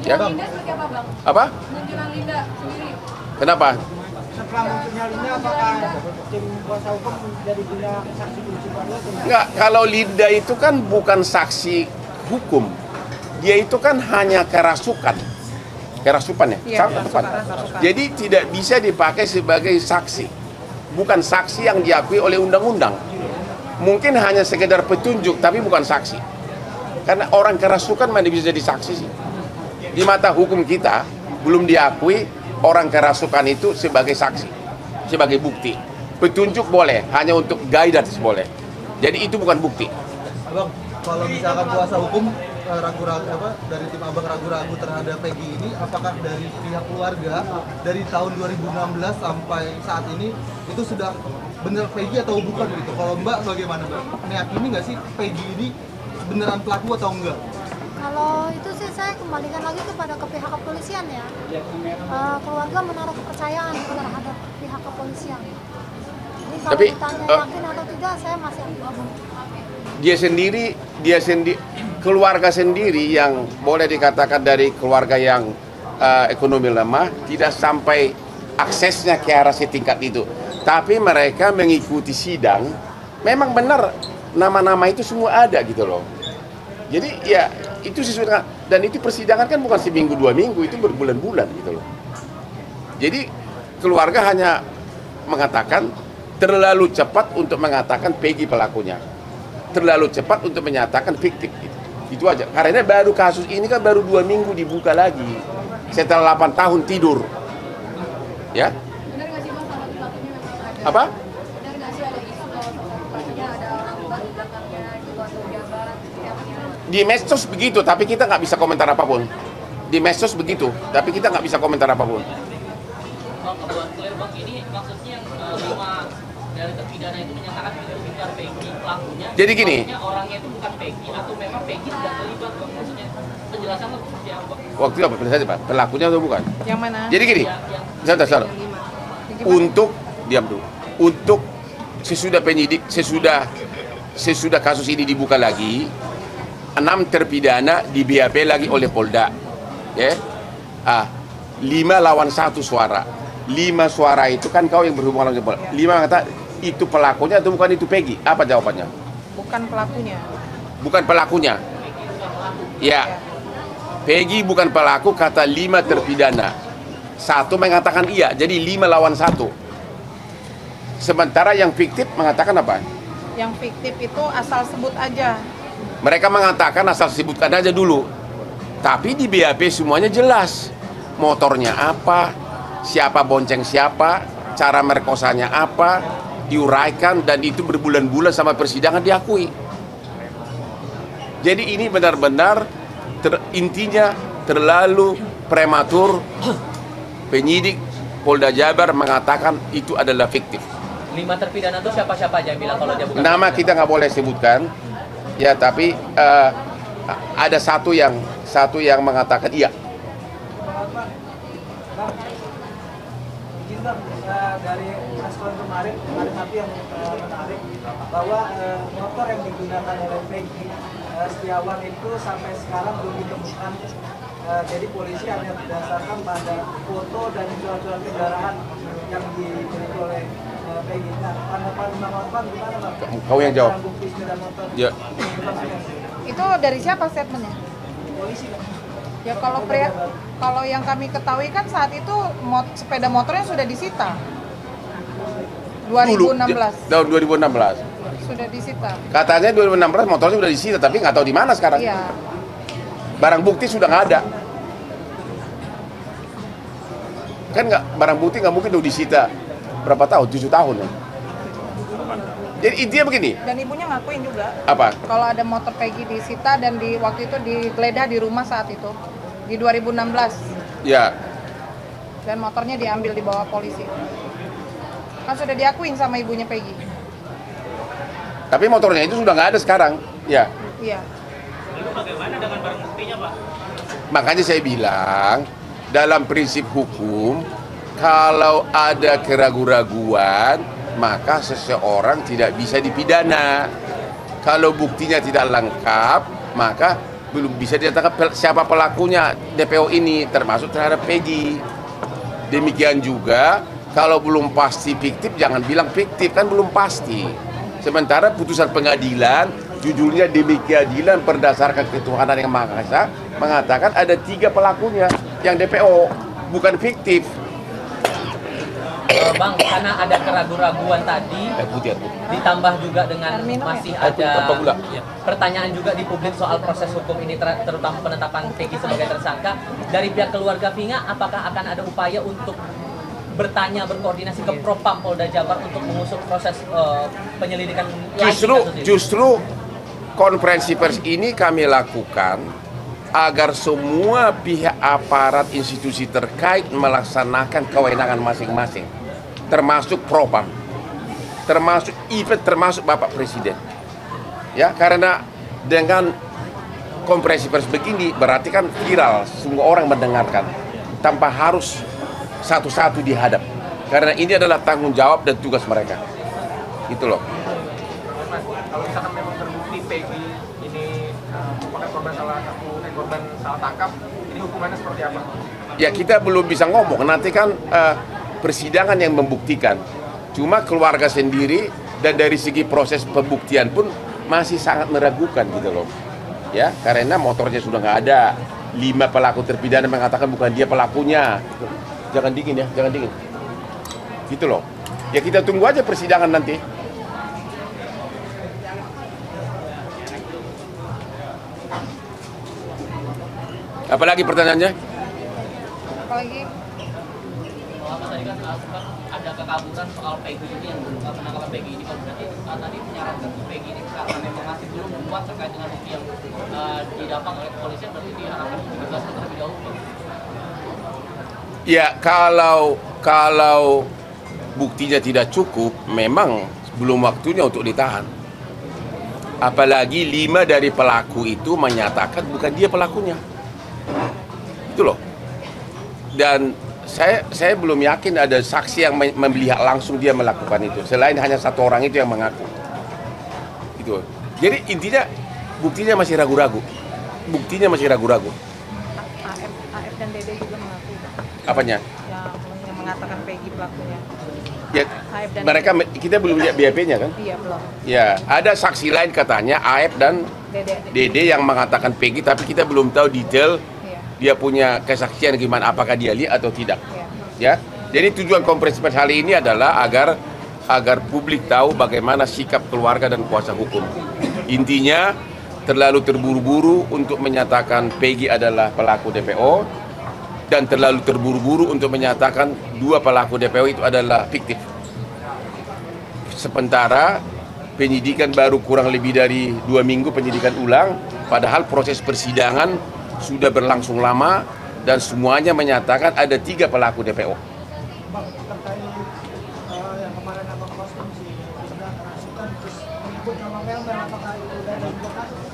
Ya. Linda seperti apa, Bang? Apa? Penunjukan Linda sendiri. Kenapa? Setelah munculnya Linda, apakah tim kuasa hukum jadi punya saksi kunci baru? Enggak, kalau Linda itu kan bukan saksi hukum. Dia itu kan hanya kerasukan. Kerasupan ya? Iya, Sama, kerasukan, tepat. kerasukan. Jadi tidak bisa dipakai sebagai saksi. Bukan saksi yang diakui oleh undang-undang. Mungkin hanya sekedar petunjuk, tapi bukan saksi. Karena orang kerasukan mana bisa jadi saksi sih? Di mata hukum kita, belum diakui orang kerasukan itu sebagai saksi, sebagai bukti. Petunjuk boleh, hanya untuk guidance boleh. Jadi itu bukan bukti. Abang, kalau misalkan kuasa hukum ragu-ragu dari tim abang ragu-ragu terhadap Peggy ini, apakah dari pihak keluarga dari tahun 2016 sampai saat ini itu sudah benar Peggy atau bukan gitu? Kalau Mbak bagaimana Mbak? Meyakini nggak sih Peggy ini beneran pelaku atau enggak? Kalau itu sih saya kembalikan lagi kepada ke pihak kepolisian ya. Keluarga menaruh kepercayaan terhadap pihak kepolisian. Jadi kalau Tapi, ditanya yakin atau tidak, saya masih abu-abu. Dia sendiri, keluarga sendiri yang boleh dikatakan dari keluarga yang ekonomi lemah, tidak sampai aksesnya ke arah setingkat itu. Tapi mereka mengikuti sidang, memang benar nama-nama itu semua ada gitu loh. Jadi ya itu sesuai dengan, dan itu persidangan kan bukan seminggu 2 minggu, itu berbulan-bulan gitu loh. Jadi keluarga hanya mengatakan terlalu cepat untuk mengatakan Peggy pelakunya, terlalu cepat untuk menyatakan fiktif gitu. Itu aja. Karena baru kasus ini kan baru 2 minggu dibuka lagi setelah 8 tahun tidur, ya. Benar nggak sih, Bang, kalau pelakunya memang ada? Apa? Benar nggak sih ada isu kalau pelakunya ada orang di belakangnya gitu atau jabat yang Di medsos begitu, tapi kita nggak bisa komentar apapun. Di medsos begitu, tapi kita nggak bisa komentar apapun. Bang, buat clear Bang, ini maksudnya yang 5 dari terpidana itu menyatakan bukan Peggy pelakunya. Jadi gini. Maksudnya orangnya itu bukan Peggy atau memang Peggy tidak terlibat Bang? Maksudnya penjelasannya seperti apa Bang? Waktu itu apa? Penjelasan Pak, pelakunya atau bukan? Yang mana? Jadi gini, sebentar. Untuk diam dulu. Untuk sesudah penyidik, sesudah kasus ini dibuka lagi, 6 terpidana di BAP lagi oleh Polda, ya. 5 lawan 1 suara. 5 suara itu kan kau yang berhubungan dengan Polda. 5 kata itu pelakunya atau bukan itu Peggy? Apa jawabannya? Bukan pelakunya. Bukan pelakunya. Ya. Peggy bukan pelaku, kata 5 terpidana. 1 mengatakan iya, jadi 5 lawan 1. Sementara yang fiktif mengatakan apa? Yang fiktif itu asal sebut aja. Mereka mengatakan asal sebutkan aja dulu. Tapi di BAP semuanya jelas. Motornya apa, siapa bonceng siapa, cara merkosanya apa, diuraikan, dan itu berbulan-bulan sama persidangan diakui. Jadi ini benar-benar intinya terlalu prematur. Penyidik Polda Jabar mengatakan itu adalah fiktif. 5 terpidana itu siapa-siapa aja bilang kalau dia bukan Nama terpidana? kita nggak boleh sebutkan, ya, tapi ada satu yang mengatakan iya. Izin Bang, dari respon kemarin satu yang menarik bahwa motor yang digunakan oleh Peggy Setiawan itu sampai sekarang belum ditemukan. Jadi polisi hanya berdasarkan pada foto dan surat-surat kendaraan yang dimiliki oleh Peggy. Nah, tanggapan Bang Orban gimana Bang? Kau yang jawab. Barang bukti sepeda motor. Ya. Itu dari siapa statementnya? Polisi Bang. Ya kalau yang kami ketahui kan saat itu sepeda motornya sudah disita. 2016 Tahun 2016. sudah disita. Katanya 2016 motornya sudah disita, tapi nggak tahu di mana sekarang. Iya. Barang bukti sudah nggak ada. Kan nggak, barang bukti nggak mungkin udah disita berapa tahun? 7 tahun ya. Jadi intinya begini. Dan ibunya ngakuin juga. Apa? Kalau ada motor Peggy disita dan di waktu itu digeledah di rumah saat itu di 2016 Ya. dan motornya diambil dibawa polisi. Kan sudah diakuin sama ibunya Peggy. Tapi motornya itu sudah nggak ada sekarang. Ya. Iya. Lalu bagaimana dengan barang buktinya Pak? Makanya saya bilang, dalam prinsip hukum, kalau ada keraguan-raguan, maka seseorang tidak bisa dipidana. Kalau buktinya tidak lengkap, maka belum bisa dikatakan siapa pelakunya DPO ini, termasuk terhadap Peggy. Demikian juga kalau belum pasti fiktif, jangan bilang fiktif, kan belum pasti. Sementara putusan pengadilan judulnya demi keadilan berdasarkan ketuhanan yang Maha Esa mengatakan ada 3 pelakunya yang DPO, bukan fiktif. Bang, karena ada keraguan-raguan tadi, ditambah juga dengan masih ada pertanyaan juga di publik soal proses hukum ini, terutama penetapan Peggy sebagai tersangka. Dari pihak keluarga Vina, apakah akan ada upaya untuk bertanya, berkoordinasi ke Propam Polda Jabar untuk mengusut proses penyelidikan Justru konferensi pers ini kami lakukan agar semua pihak aparat institusi terkait melaksanakan kewenangan masing-masing, termasuk Propam, termasuk Bapak Presiden. Ya, karena dengan konferensi pers begini berarti kan viral, semua orang mendengarkan tanpa harus satu-satu dihadap. Karena ini adalah tanggung jawab dan tugas mereka. Itu loh. Mas, kalau misalkan memang terbukti Peggy ini merupakan korban salah tangkap, ini hukumannya seperti apa? Ya kita belum bisa ngomong, nanti kan persidangan yang membuktikan. Cuma keluarga sendiri dan dari segi proses pembuktian pun masih sangat meragukan gitu loh. Ya, karena motornya sudah nggak ada. 5 pelaku terpidana mengatakan bukan dia pelakunya. Jangan dingin ya, jangan dingin. Gitu loh. Ya kita tunggu aja persidangan nanti. Apalagi pertanyaannya? Apalagi? Mas tadi kan sempat ada kekaburan soal Peggy ini, yang penangkapan Peggy ini, kalau berarti tadi menyarankan Peggy ini karena memang masih belum membuat terkait dengan bukti yang didapat oleh kepolisian, berarti diharapkan dibebaskan terlebih dahulu. Ya kalau buktinya tidak cukup, memang belum waktunya untuk ditahan. Apalagi 5 dari pelaku itu menyatakan bukan dia pelakunya. Itu loh. Dan saya belum yakin ada saksi yang melihat langsung dia melakukan itu. Selain hanya 1 orang itu yang mengaku. Gitu. Jadi intinya buktinya masih ragu-ragu. AF dan Dede juga mengaku. Apanya? Yang mengatakan Peggy pelakunya. Ya, mereka kita belum lihat BAP-nya kan? Iya, belum. Ya, ada saksi lain katanya AF dan Dede yang mengatakan Peggy, tapi kita belum tahu detail dia punya kesaksian gimana, apakah dia lihat atau tidak. Ya. Jadi tujuan konferensi pers hari ini adalah agar publik tahu bagaimana sikap keluarga dan kuasa hukum. Intinya terlalu terburu-buru untuk menyatakan Peggy adalah pelaku DPO dan terlalu terburu-buru untuk menyatakan 2 pelaku DPO itu adalah fiktif. Sementara penyidikan baru kurang lebih dari 2 minggu penyidikan ulang, padahal proses persidangan sudah berlangsung lama dan semuanya menyatakan ada 3 pelaku DPO. Bang, terkait yang kemarin Abang konsumsi sudah kerasukan terus menyebut nama Melmel, apakah itu dari kasus?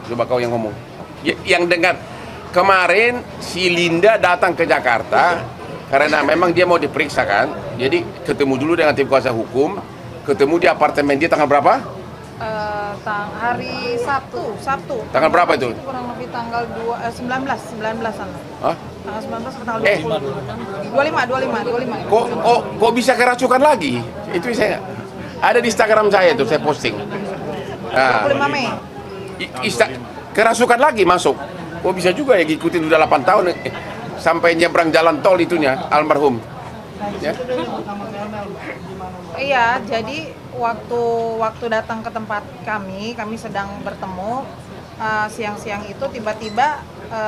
Coba kau yang ngomong. Yang dengar kemarin si Linda datang ke Jakarta karena memang dia mau diperiksa kan. Jadi ketemu dulu dengan tim kuasa hukum, ketemu di apartemen dia tanggal berapa? Hari Sabtu. Tanggal berapa itu? Kurang lebih tanggal 19-an. Hah? Tanggal 19 atau tanggal 20? 25. Kok bisa kerasukan lagi? Itu saya ada di Instagram saya itu, saya posting. 25 Mei. Kerasukan lagi masuk. Kok bisa juga ya ngikutin udah 8 tahun sampai nyebrang jalan tol itunya almarhum. Ya. Iya, jadi waktu datang ke tempat kami sedang bertemu siang-siang itu tiba-tiba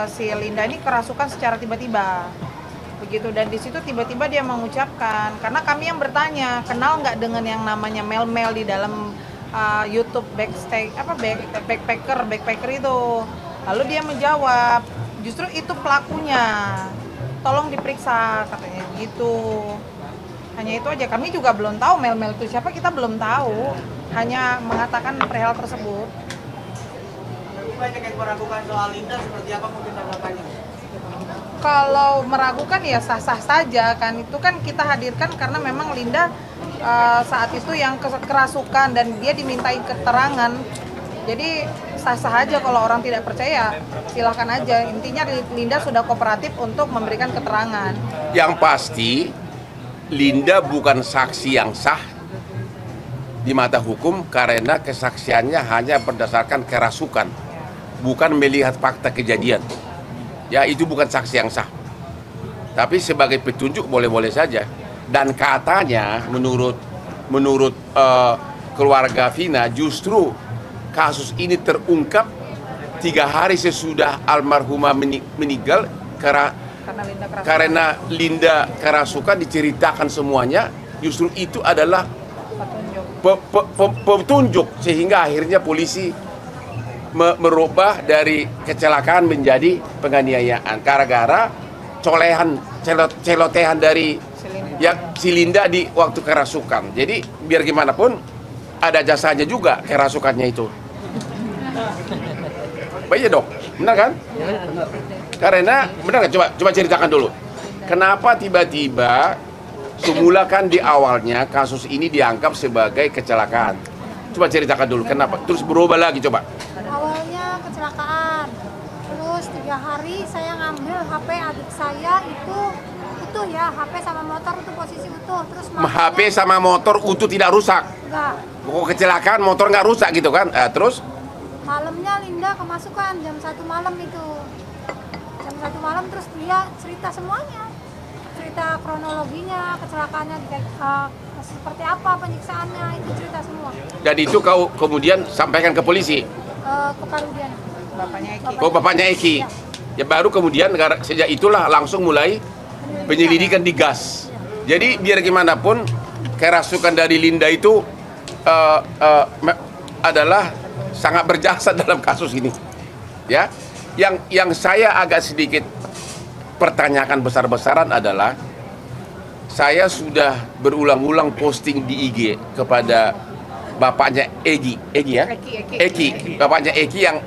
si Linda ini kerasukan secara tiba-tiba. Begitu, dan di situ tiba-tiba dia mengucapkan, karena kami yang bertanya, kenal nggak dengan yang namanya Mel di dalam YouTube backpacker itu. Lalu dia menjawab, justru itu pelakunya, tolong diperiksa katanya gitu. Hanya itu aja, kami juga belum tahu Mel itu siapa, kita belum tahu, hanya mengatakan perihal tersebut. Banyak yang meragukan soal Linda, seperti apa mungkin tanggapannya? Kalau meragukan ya sah-sah saja kan, itu kan kita hadirkan karena memang Linda saat itu yang kerasukan dan dia dimintai keterangan. Jadi sah-sah aja. Kalau orang tidak percaya, silahkan aja. Intinya Linda sudah kooperatif untuk memberikan keterangan. Yang pasti, Linda bukan saksi yang sah di mata hukum karena kesaksiannya hanya berdasarkan kerasukan, bukan melihat fakta kejadian. Ya, itu bukan saksi yang sah. Tapi sebagai petunjuk boleh-boleh saja. Dan katanya menurut keluarga Vina, justru kasus ini terungkap 3 hari sesudah almarhumah meninggal karena Linda kerasukan, diceritakan semuanya. Justru itu adalah petunjuk sehingga akhirnya polisi merubah dari kecelakaan menjadi penganiayaan gara-gara celotehan dari si Linda di waktu kerasukan. Jadi biar gimana pun ada jasanya juga kerasukannya itu. Baik ya dok, benar kan? Karena benar nggak? Coba ceritakan dulu. Kenapa tiba-tiba semula kan di awalnya kasus ini dianggap sebagai kecelakaan? Coba ceritakan dulu. Kenapa? Terus berubah lagi coba. Awalnya kecelakaan, terus 3 hari saya ngambil HP adik saya itu utuh ya, HP sama motor itu posisi utuh. Terus HP sama motor utuh tidak rusak? Enggak. Pokok kecelakaan motor nggak rusak gitu kan? Terus? Malamnya Linda kemasukan jam 1 malam itu. Jam 1 malam terus dia cerita semuanya. Cerita kronologinya, kecelakaannya, seperti apa penyiksaannya, itu cerita semua. Dan itu kau kemudian sampaikan ke polisi? Ke Pak Rudiana. Bapaknya Eki. Oh, bapaknya Eki. Ya baru kemudian sejak itulah langsung mulai penyelidikan digas. Jadi biar gimana pun kerasukan dari Linda itu adalah sangat berjasa dalam kasus ini. Ya, yang saya agak sedikit pertanyakan besar-besaran adalah saya sudah berulang-ulang posting di IG kepada bapaknya Eki ya, Eki, bapaknya Eki yang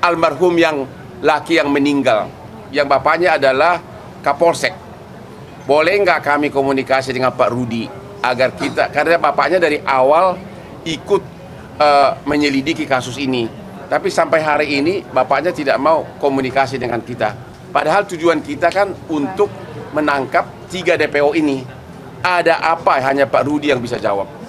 almarhum yang laki yang meninggal, yang bapaknya adalah Kapolsek. Boleh nggak kami komunikasi dengan Pak Rudi agar kita, karena bapaknya dari awal ikut menyelidiki kasus ini, tapi sampai hari ini bapaknya tidak mau komunikasi dengan kita. Padahal tujuan kita kan untuk menangkap 3 DPO ini. Ada apa hanya Pak Rudi yang bisa jawab.